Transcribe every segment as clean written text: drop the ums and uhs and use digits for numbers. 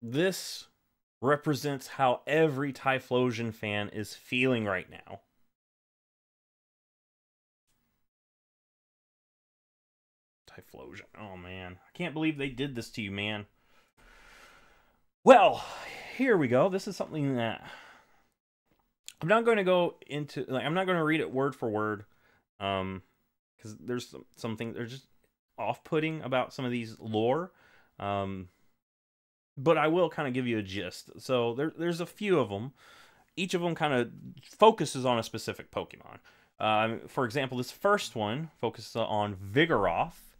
This represents how every Typhlosion fan is feeling right now. Typhlosion. Oh, man. I can't believe they did this to you, man. Well, here we go. This is something that I'm not going to go into. Like, I'm not going to read it word for word, because there's something there's just off-putting about some of these lore. But I will kind of give you a gist. So there's a few of them. Each of them kind of focuses on a specific Pokemon. For example, this first one focuses on Vigoroth.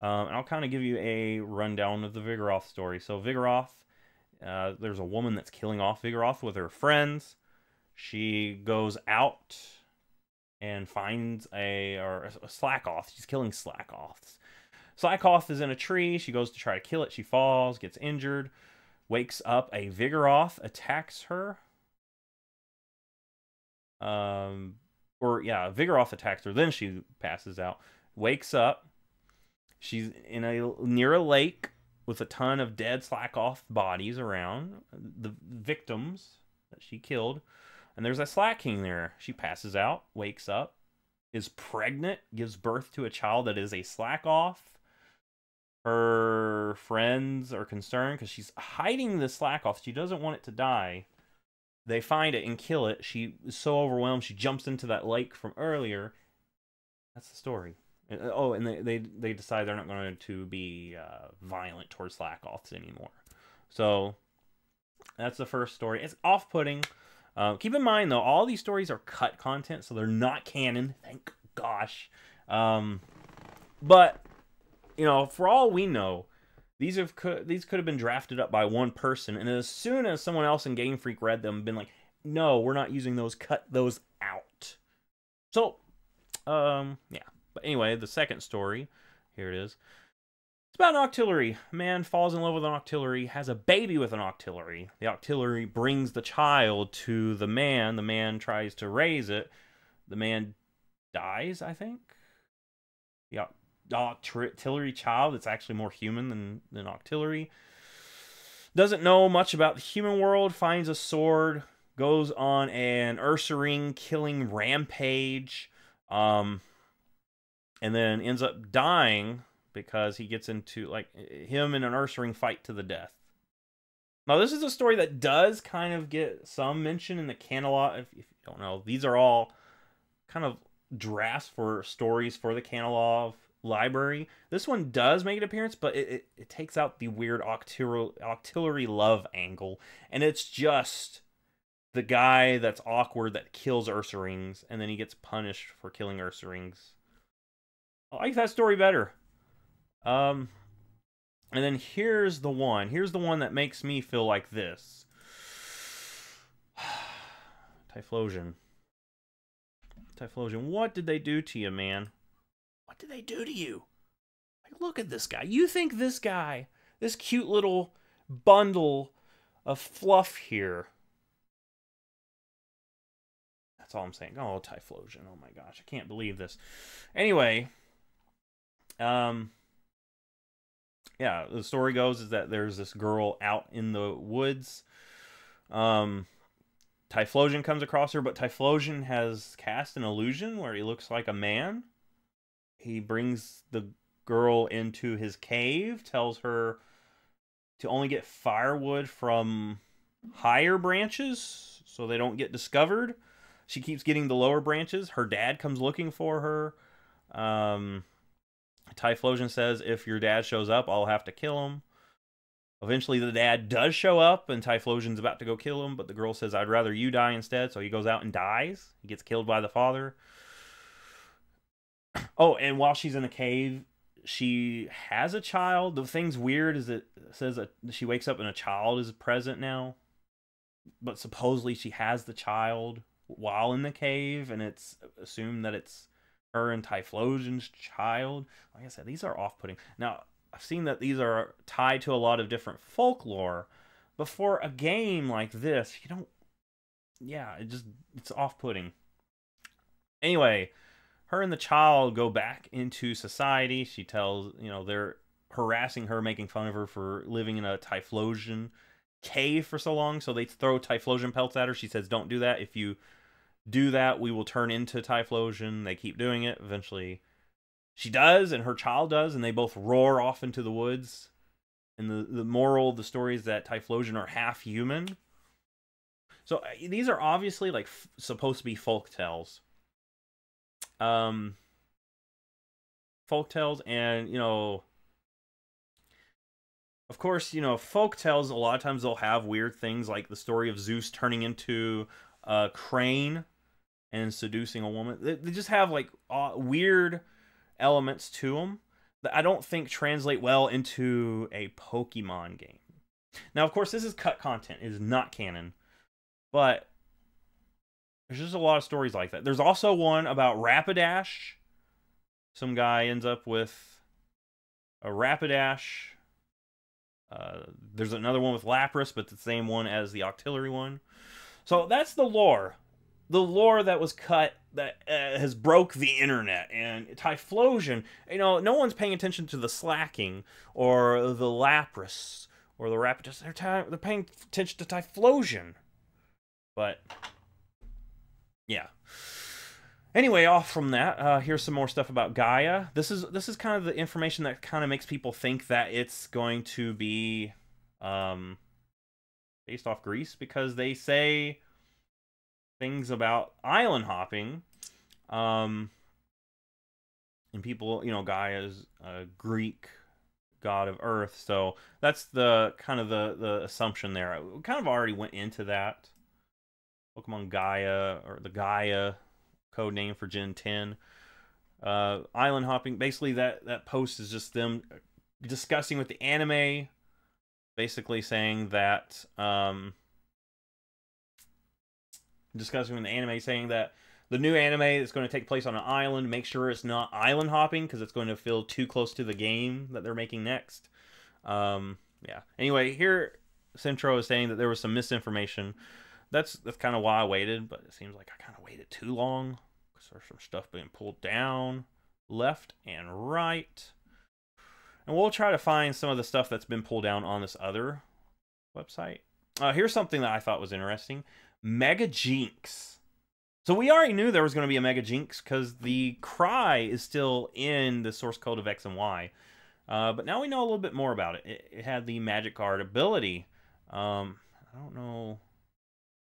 And I'll kind of give you a rundown of the Vigoroth story. So Vigoroth, there's a woman that's killing off Vigoroth with her friends. She goes out and finds a Slackoth. She's killing Slackoths. Slackoth is in a tree. She goes to try to kill it. She falls, gets injured, wakes up. A Vigoroth attacks her. Vigoroth attacks her. Then she passes out. Wakes up. She's near a lake with a ton of dead Slackoth bodies around, the victims that she killed. And there's a Slacking there. She passes out, wakes up, is pregnant, gives birth to a child that is a Slackoth. Her friends are concerned because she's hiding the Slackoth. She doesn't want it to die. They find it and kill it. She is so overwhelmed, she jumps into that lake from earlier. That's the story. And they decide they're not going to be violent towards Slackoths anymore. So that's the first story. It's off-putting. Keep in mind, though, all these stories are cut content, so they're not canon. Thank gosh. But, you know, for all we know, these could have been drafted up by one person, and as soon as someone else in Game Freak read them, been like, no, we're not using those, cut those out. So, yeah. But anyway, the second story, here it is. It's about an Octillery. A man falls in love with an Octillery, has a baby with an Octillery. The Octillery brings the child to the man. The man tries to raise it. The man dies, I think. The Octillery child, it's actually more human than Octillery. Doesn't know much about the human world, finds a sword, goes on an Ursaring killing rampage, and then ends up dying because he gets into, like, him and an Ursaring fight to the death. Now, this is a story that does kind of get some mention in the Canalog. If you don't know, these are all kind of drafts for stories for the Canalog library. This one does make an appearance, but it takes out the weird Octillery love angle. And it's just the guy that's awkward that kills Ursarings, and then he gets punished for killing Ursurings. I like that story better. And then here's the one. Here's the one that makes me feel like this. Typhlosion. Typhlosion, what did they do to you, man? What did they do to you? Like, look at this guy. You think this guy, this cute little bundle of fluff here. That's all I'm saying. Oh, Typhlosion. Oh my gosh, I can't believe this. Anyway, yeah, the story goes is that there's this girl out in the woods. Typhlosion comes across her, but Typhlosion has cast an illusion where he looks like a man. He brings the girl into his cave, tells her to only get firewood from higher branches so they don't get discovered. She keeps getting the lower branches. Her dad comes looking for her. Typhlosion says, if your dad shows up, I'll have to kill him. Eventually, the dad does show up, and Typhlosion's about to go kill him, but the girl says, I'd rather you die instead, so he goes out and dies. He gets killed by the father. Oh, and while she's in the cave, she has a child. The thing's weird is it says that she wakes up and a child is present now, but supposedly she has the child while in the cave, and it's assumed that it's her and Typhlosion's child. Like I said, these are off-putting. Now, I've seen that these are tied to a lot of different folklore, but for a game like this, you don't... Yeah, it's off-putting. Anyway, her and the child go back into society. She tells, they're harassing her, making fun of her for living in a Typhlosion cave for so long, so they throw Typhlosion pelts at her. She says, don't do that. If you do that, we will turn into Typhlosion. They keep doing it. Eventually, she does, and her child does, and they both roar off into the woods. And the moral of the story is that Typhlosion are half human. So these are obviously like supposed to be folk tales. Folk tales, and of course, folk tales, a lot of times they'll have weird things like the story of Zeus turning into a crane and seducing a woman. They just have like weird elements to them that I don't think translate well into a Pokemon game. Now, of course, this is cut content. It is not canon. But there's just a lot of stories like that. There's also one about Rapidash. Some guy ends up with a Rapidash. There's another one with Lapras, but the same one as the Octillery one. So that's the lore. The lore that was cut that has broke the internet. And Typhlosion, no one's paying attention to the Slacking or the Lapras or the Rapidash. They're paying attention to Typhlosion. But yeah. Anyway, off from that, here's some more stuff about Gaia. This is kind of the information that kind of makes people think that it's going to be based off Greece, because they say things about island hopping. And people, Gaia's a Greek god of Earth, so that's the kind of the assumption there. I kind of already went into that. Pokemon Gaia, or the Gaia code name for Gen 10. Island hopping, basically that post is just them discussing with the anime, basically saying that the new anime is going to take place on an island. Make sure it's not island hopping, because it's going to feel too close to the game that they're making next. Yeah. Anyway, here Centro is saying that there was some misinformation. That's kind of why I waited, but it seems like I kind of waited too long, because there's some stuff being pulled down left and right. And we'll try to find some of the stuff that's been pulled down on this other website. Here's something that I thought was interesting. Mega Jinx. So we already knew there was going to be a Mega Jinx, because the cry is still in the source code of X and Y. But now we know a little bit more about it. It had the Magic Guard ability. I don't know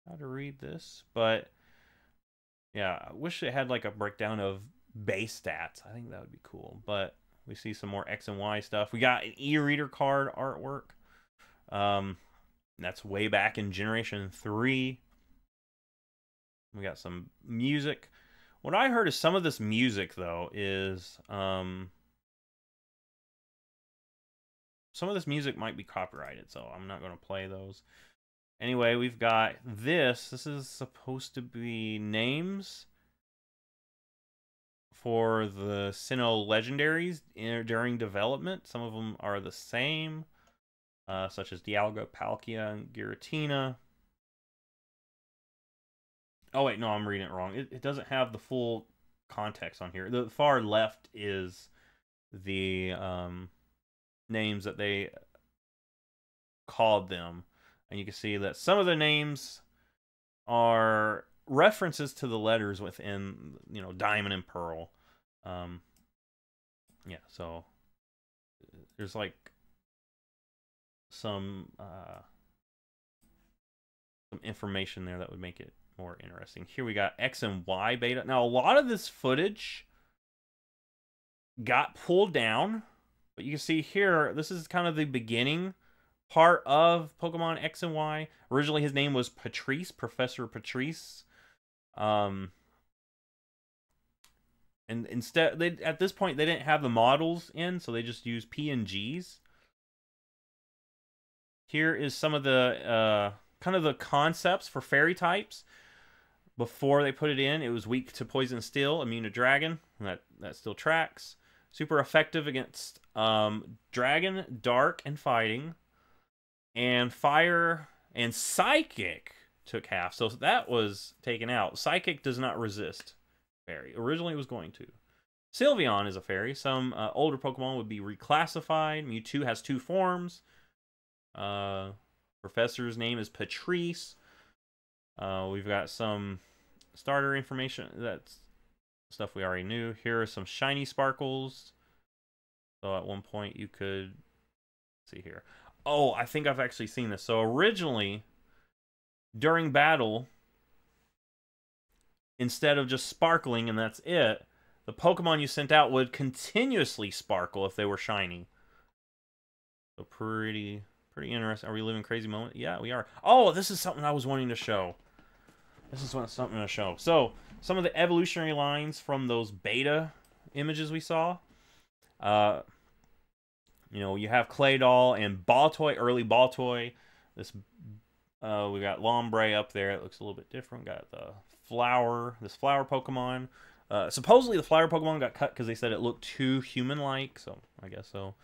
how to read this, but yeah, I wish it had like a breakdown of base stats. I think that would be cool. But we see some more X and Y stuff. We got an e-reader card artwork. That's way back in Generation 3. We got some music. What I heard is some of this music, though, is some of this music might be copyrighted, so I'm not going to play those. Anyway, we've got this. This is supposed to be names for the Sinnoh legendaries during development. Some of them are the same, such as Dialga, Palkia, and Giratina. Oh, wait, no, I'm reading it wrong. It doesn't have the full context on here. The far left is the names that they called them. And you can see that some of the names are references to the letters within, Diamond and Pearl. Yeah, so there's like some information there that would make it more interesting. Here we got X and Y beta. Now, a lot of this footage got pulled down, but you can see here, this is kind of the beginning part of Pokemon X and Y. Originally, his name was Patrice, Professor Patrice. And instead, at this point, they didn't have the models in, so they just used PNGs. Here is some of the kind of the concepts for fairy types. Before they put it in, it was weak to poison, steel, immune to dragon. That still tracks. Super effective against dragon, dark, and fighting. And fire and psychic took half, so that was taken out. Psychic does not resist fairy. Originally it was going to. Sylveon is a fairy. Some older Pokemon would be reclassified. Mewtwo has 2 forms. Professor's name is Patrice. We've got some starter information. That's stuff we already knew. Here are some shiny sparkles. So at one point you could see here. Oh, I think I've actually seen this. So originally, during battle, instead of just sparkling and that's it, the Pokemon you sent out would continuously sparkle if they were shiny. So pretty interesting. Are we living crazy moment? Yeah, we are. Oh, this is something I was wanting to show. Something to show. So, some of the evolutionary lines from those beta images we saw. You know, you have Claydol and Baltoy, early Baltoy. We got Lombre up there. It looks a little bit different. Got the flower, this flower Pokemon. Supposedly the flower Pokemon got cut because they said it looked too human-like, so I guess so.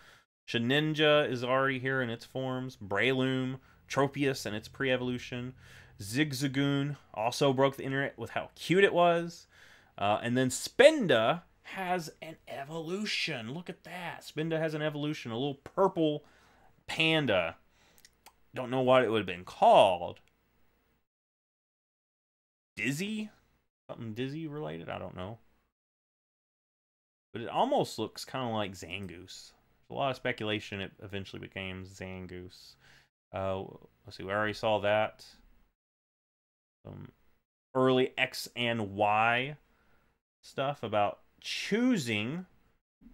Shedinja is already here in its forms. Breloom, Tropius and its pre-evolution. Zigzagoon also broke the internet with how cute it was. And then Spinda has an evolution. Look at that. Spinda has an evolution. A little purple panda. Don't know what it would have been called. Dizzy? Something Dizzy related? I don't know. But it almost looks kind of like Zangoose. There's a lot of speculation it eventually became Zangoose. Let's see, we already saw that. Some early X and Y stuff about choosing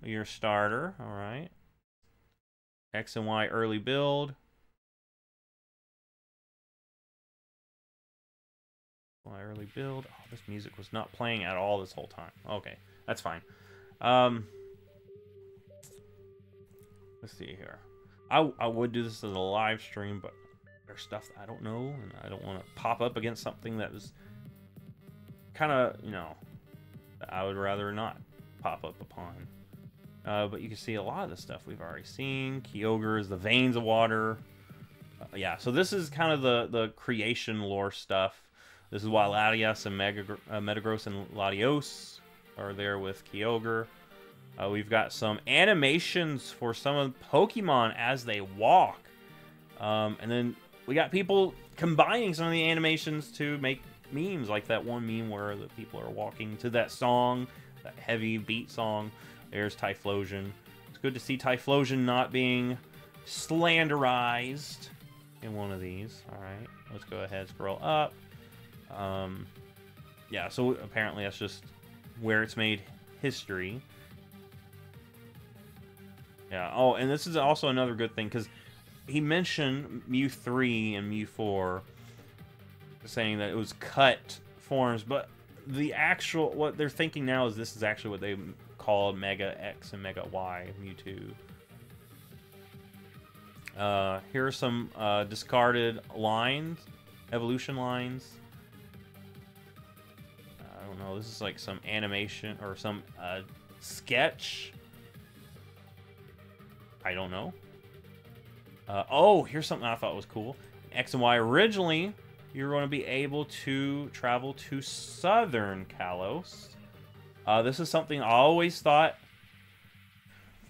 your starter. All right. X and Y early build. Y early build. Oh, this music was not playing at all this whole time. Okay, that's fine. Let's see here. I would do this as a live stream, but there's stuff that I don't know, and I don't want to pop up against something that was kind of, you know, that I would rather not pop up upon. But you can see a lot of the stuff we've already seen. Kyogre is the veins of water. Yeah, so this is kind of the creation lore stuff. This is why Latias and Metagross and Latios are there with Kyogre. We've got some animations for some of the Pokemon as they walk. And then we got people combining some of the animations to make memes, like that one meme where the people are walking to that song, that heavy beat song. There's Typhlosion. It's good to see Typhlosion not being slanderized in one of these. All right, let's go ahead and scroll up. Yeah, so apparently that's just where it's made history. Yeah, oh, and this is also another good thing, because he mentioned Mew 3 and Mew 4, saying that it was cut forms, but the actual, what they're thinking now is this is actually what they call Mega X and Mega Y, Mewtwo. Here are some discarded lines, evolution lines. I don't know, this is like some animation or some sketch. I don't know. Oh, here's something I thought was cool. X and Y, originally, you're going to be able to travel to Southern Kalos. This is something I always thought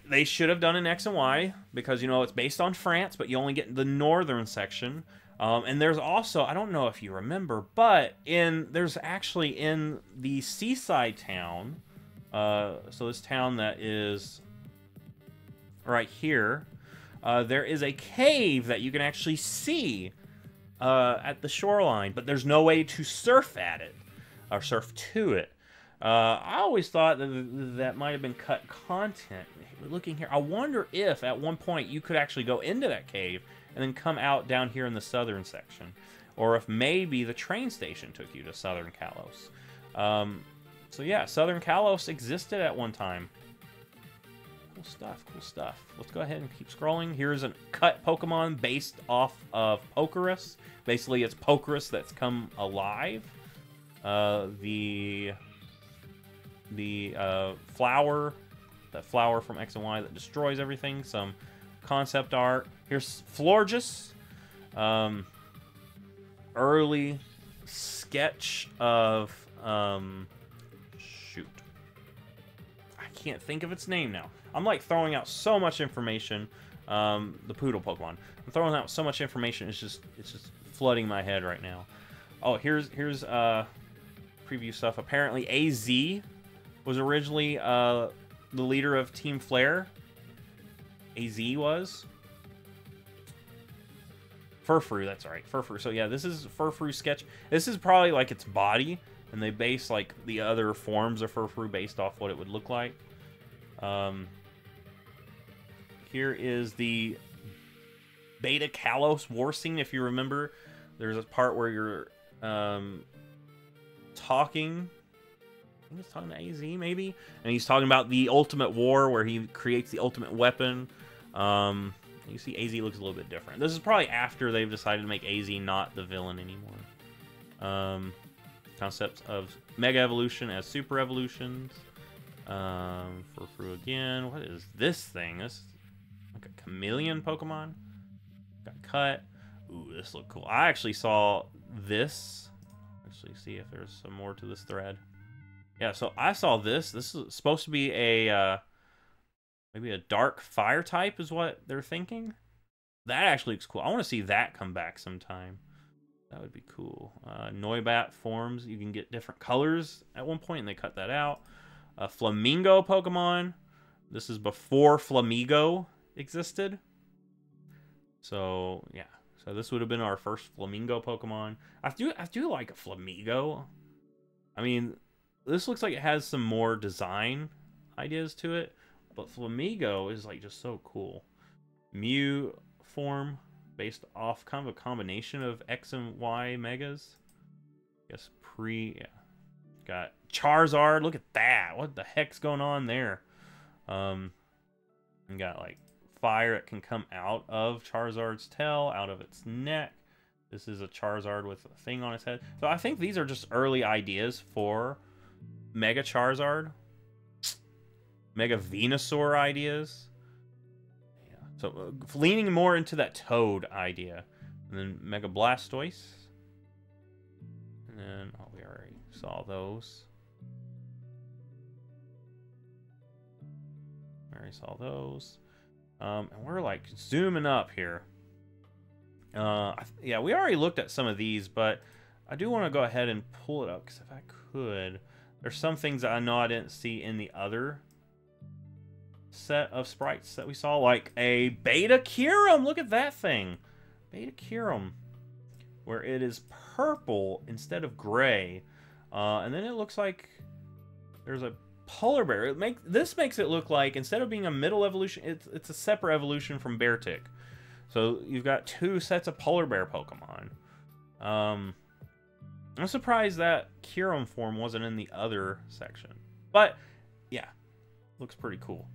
they should have done in X and Y, because, you know, it's based on France, but you only get the northern section. And there's also, I don't know if you remember, but there's actually in the seaside town, so this town that is right here, there is a cave that you can actually see at the shoreline, but there's no way to surf at it or surf to it. I always thought that might have been cut content. Looking here, I wonder if at one point you could actually go into that cave and then come out down here in the southern section, or if maybe the train station took you to Southern Kalos. So yeah, Southern Kalos existed at one time. Cool stuff, cool stuff. Let's go ahead and keep scrolling. Here's a cut Pokemon based off of Pokerus. Basically, it's Pokerus that's come alive. The flower from X and Y that destroys everything. Some concept art. Here's Florges. Early sketch of shoot. I can't think of its name now. I'm like throwing out so much information. The Poodle Pokemon. I'm throwing out so much information, it's just flooding my head right now. Oh, here's preview stuff. Apparently AZ was originally the leader of Team Flare. AZ was. Furfrou, that's right. Furfrou. So yeah, this is Furfrou sketch. This is probably like its body, and they base like the other forms of Furfrou based off what it would look like. Here is the Beta Kalos war scene. If you remember, there's a part where you're talking. I think he's talking to AZ maybe, and he's talking about the ultimate war where he creates the ultimate weapon. You see AZ looks a little bit different. This is probably after they've decided to make AZ not the villain anymore. Concepts of Mega Evolution as Super Evolutions. Furfrou again. What is this thing? This is like a chameleon Pokemon. Got cut. Ooh, this looked cool. I actually saw this. Actually, see if there's some more to this thread. Yeah, so I saw this. This is supposed to be a maybe a dark fire type is what they're thinking. That actually looks cool. I want to see that come back sometime. That would be cool. Noibat forms. You can get different colors at one point, and they cut that out. A Flamingo Pokemon. This is before Flamigo existed. So, yeah. So this would have been our first Flamingo Pokemon. I do like a Flamigo. I mean, this looks like it has some more design ideas to it. But Flamigo is like just so cool. Mew form based off kind of a combination of X and Y Megas. I guess yeah. Got Charizard. Look at that. What the heck's going on there? And got like fire that can come out of Charizard's tail, out of its neck. This is a Charizard with a thing on its head. So I think these are just early ideas for Mega Charizard. Mega Venusaur ideas. Yeah. So leaning more into that Toad idea. And then Mega Blastoise. And then, oh, we already saw those. We already saw those. And we're like zooming up here. Yeah, we already looked at some of these, but I do want to go ahead and pull it up, because if I could, there's some things that I know I didn't see in the other set of sprites that we saw, like a Beta Kyurem. Look at that thing. Beta Kyurem, where it is purple instead of gray, and then it looks like there's a polar bear. This makes it look like instead of being a middle evolution, it's a separate evolution from Beartic. So you've got two sets of polar bear Pokemon. I'm surprised that Kyurem form wasn't in the other section, but yeah, looks pretty cool.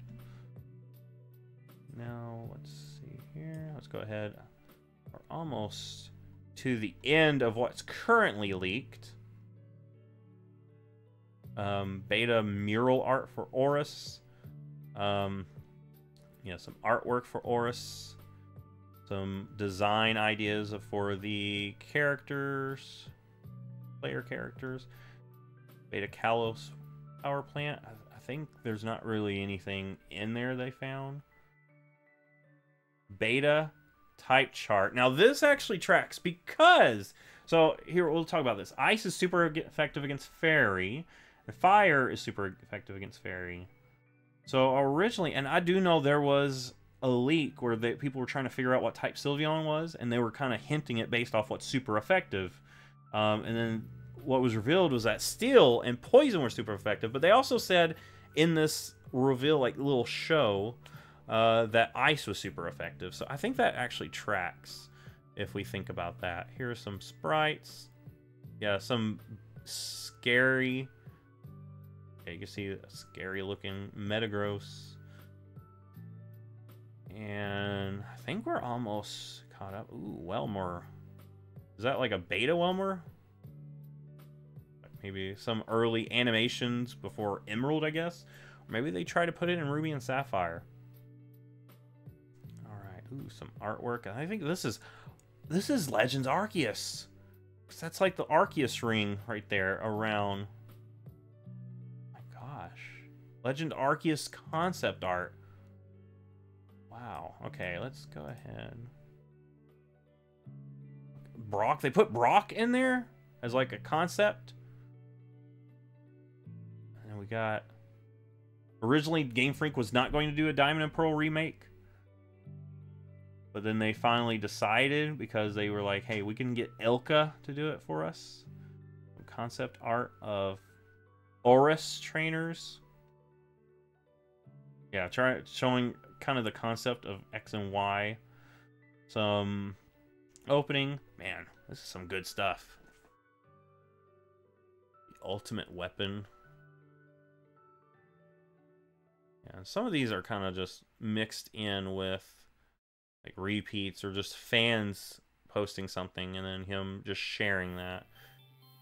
Now, let's see here. Let's go ahead. We're almost to the end of what's currently leaked. Beta mural art for Oris. Yeah, some artwork for Oris. Some design ideas for the characters. Player characters. Beta Kalos power plant. I think there's not really anything in there they found. Beta type chart. Now this actually tracks because, so here we'll talk about this. Ice is super effective against Fairy, and Fire is super effective against Fairy. So originally, and I do know there was a leak where people were trying to figure out what type Sylveon was, and they were kind of hinting it based off what's super effective. And then what was revealed was that Steel and Poison were super effective, but they also said in this reveal, like little show, that Ice was super effective. So I think that actually tracks if we think about that. Here are some sprites. Yeah, some scary. Okay, you can see a scary looking Metagross. And I think we're almost caught up. Ooh, Whelmer. Is that like a beta Whelmer? Maybe some early animations before Emerald, I guess. Or maybe they try to put it in Ruby and Sapphire. Ooh, some artwork. I think this is Legends Arceus. That's like the Arceus ring right there around. My gosh. Legend Arceus concept art. Wow. Okay, let's go ahead. Brock. They put Brock in there as like a concept. And we got... Originally, Game Freak was not going to do a Diamond and Pearl remake. But then they finally decided because they were like, hey, we can get Ilka to do it for us. Some concept art of Oris trainers. Yeah, showing kind of the concept of X and Y. Some opening. Man, this is some good stuff. The ultimate weapon. Yeah, some of these are kind of just mixed in with like repeats or just fans posting something and then him just sharing that.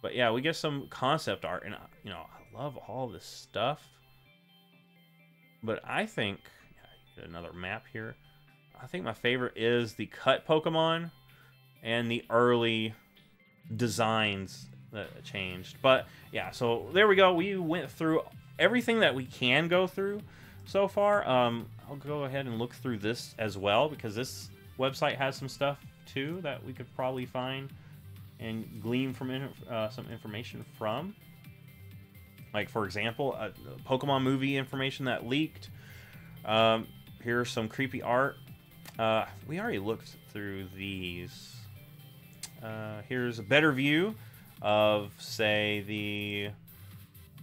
But yeah, we get some concept art, and you know, I love all this stuff. But I think, get another map here. I think my favorite is the cut Pokemon and the early designs that changed. But yeah, so there we go. We went through everything that we can go through so far. I'll go ahead and look through this as well, because this website has some stuff too that we could probably find and glean from some information from. Like, for example, Pokemon movie information that leaked. Here's some creepy art. We already looked through these. Here's a better view of, say, the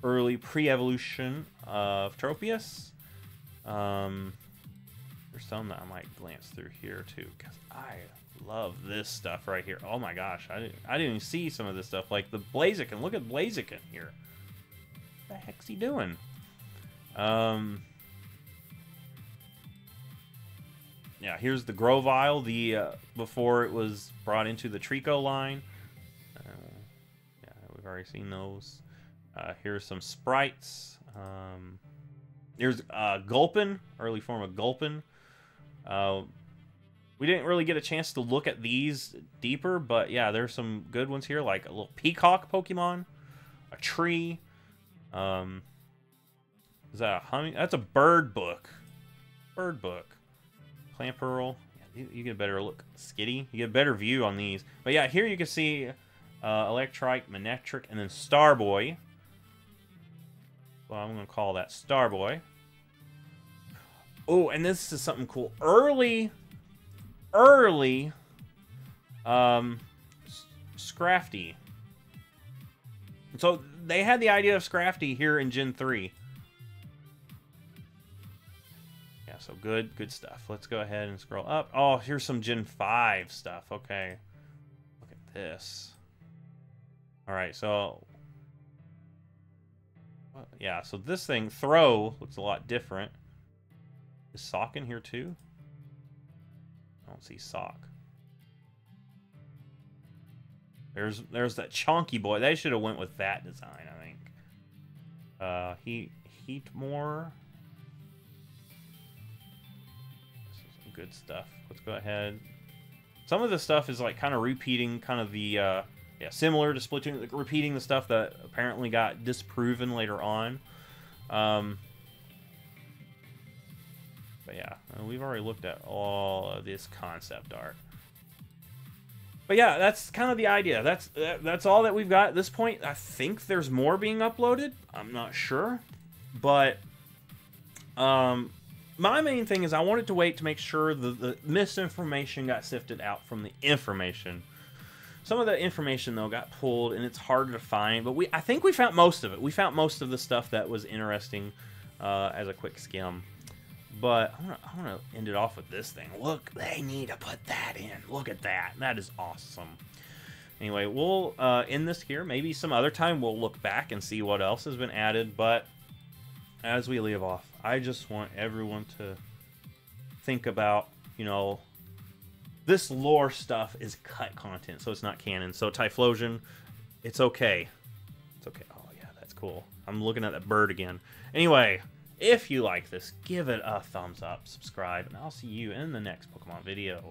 early pre-evolution of Tropius. There's some that I might glance through here too, because I love this stuff right here. Oh my gosh, I didn't even see some of this stuff, like the Blaziken. Look at Blaziken here. What the heck's he doing? Yeah, here's the Grovyle, the before it was brought into the Trico line. Yeah, we've already seen those. Here's some sprites. Here's Gulpin, early form of Gulpin. We didn't really get a chance to look at these deeper, but yeah, there's some good ones here, like a little peacock Pokemon, a tree. Is that a humming? That's a bird book. Bird book. Clamperl. Yeah, you get a better look. Skitty. You get a better view on these. But yeah, here you can see Electrike, Manectric, and then Starboy. Well, I'm going to call that Starboy. Oh, and this is something cool. Early Scrafty. So they had the idea of Scrafty here in Gen 3. Yeah, so good stuff. Let's go ahead and scroll up. Oh, here's some Gen 5 stuff. Okay. Look at this. All right, so yeah, so this thing, Throw, looks a lot different. Is Sock in here too? I don't see Sock. There's that Chonky boy. They should have went with that design, I think. Heatmore. This is some good stuff. Let's go ahead. Some of the stuff is like kind of repeating kind of the yeah, similar to Splatoon, like repeating the stuff that apparently got disproven later on. But yeah, we've already looked at all of this concept art. But yeah, that's kind of the idea. That's all that we've got at this point. I think there's more being uploaded. I'm not sure. But my main thing is I wanted to wait to make sure the misinformation got sifted out from the information. Some of the information, though, got pulled, and it's harder to find. But I think we found most of it. We found most of the stuff that was interesting as a quick skim. But I want to end it off with this thing. Look, they need to put that in. Look at that. That is awesome. Anyway, we'll end this here. Maybe some other time we'll look back and see what else has been added. But as we leave off, I just want everyone to think about, you know, this lore stuff is cut content, so it's not canon. So Typhlosion, it's okay. It's okay. Oh, yeah, that's cool. I'm looking at that bird again. Anyway, if you like this, give it a thumbs up, subscribe, and I'll see you in the next Pokemon video.